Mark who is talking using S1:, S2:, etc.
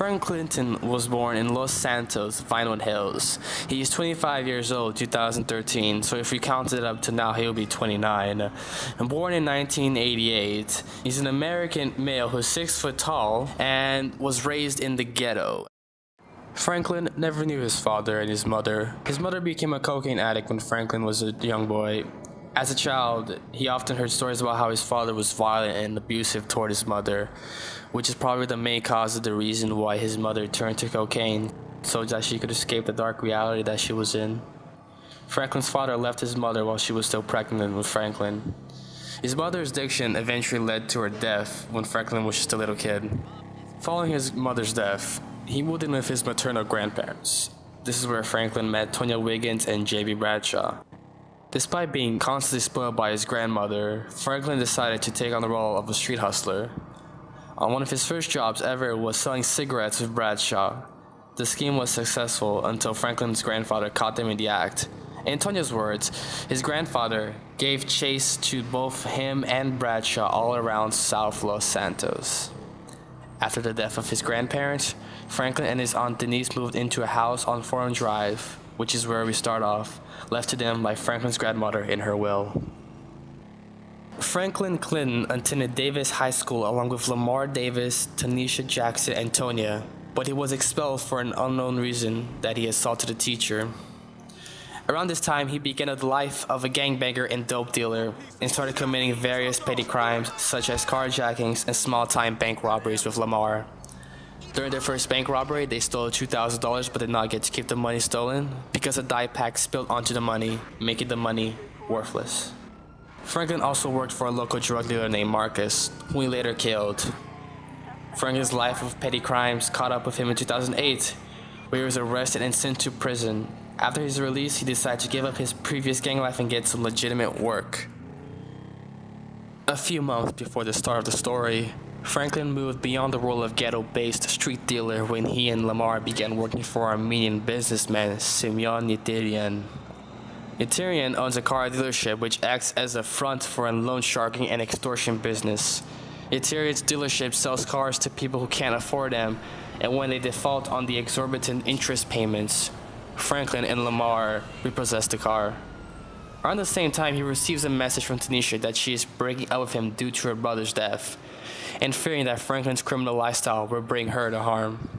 S1: Frank Clinton was born in Los Santos, Vinewood Hills. He is 25 years old, 2013, so if we counted it up to now, he'll be 29. And born in 1988, he's an American male who's 6 foot tall and was raised in the ghetto. Franklin never knew his father and his mother. His mother became a cocaine addict when Franklin was a young boy. As a child, he often heard stories about how his father was violent and abusive toward his mother, which is probably the main cause of the reason why his mother turned to cocaine, so that she could escape the dark reality that she was in. Franklin's father left his mother while she was still pregnant with Franklin. His mother's addiction eventually led to her death when Franklin was just a little kid. Following his mother's death, he moved in with his maternal grandparents. This is where Franklin met Tonya Wiggins and J.B. Bradshaw. Despite being constantly spoiled by his grandmother, Franklin decided to take on the role of a street hustler. One of his first jobs ever was selling cigarettes with Bradshaw. The scheme was successful until Franklin's grandfather caught them in the act. In Tonya's words, his grandfather gave chase to both him and Bradshaw all around South Los Santos. After the death of his grandparents, Franklin and his aunt Denise moved into a house on Forum Drive, which is where we start off, left to them by Franklin's grandmother in her will. Franklin Clinton attended Davis High School along with Lamar Davis, Tanisha Jackson, and Tonya, but he was expelled for an unknown reason that he assaulted a teacher. Around this time, he began the life of a gangbanger and dope dealer and started committing various petty crimes such as carjackings and small-time bank robberies with Lamar. During their first bank robbery, they stole $2,000 but did not get to keep the money stolen because a dye pack spilled onto the money, making the money worthless. Franklin also worked for a local drug dealer named Marcus, who he later killed. Franklin's life of petty crimes caught up with him in 2008, where he was arrested and sent to prison. After his release, he decided to give up his previous gang life and get some legitimate work. A few months before the start of the story, Franklin moved beyond the role of ghetto-based street dealer when he and Lamar began working for Armenian businessman Semyon Yetirian. Yetirian owns a car dealership which acts as a front for a loan sharking and extortion business. Yetirian's dealership sells cars to people who can't afford them, and when they default on the exorbitant interest payments, Franklin and Lamar repossess the car. Around the same time, he receives a message from Tanisha that she is breaking up with him due to her brother's death, and fearing that Franklin's criminal lifestyle will bring her to harm.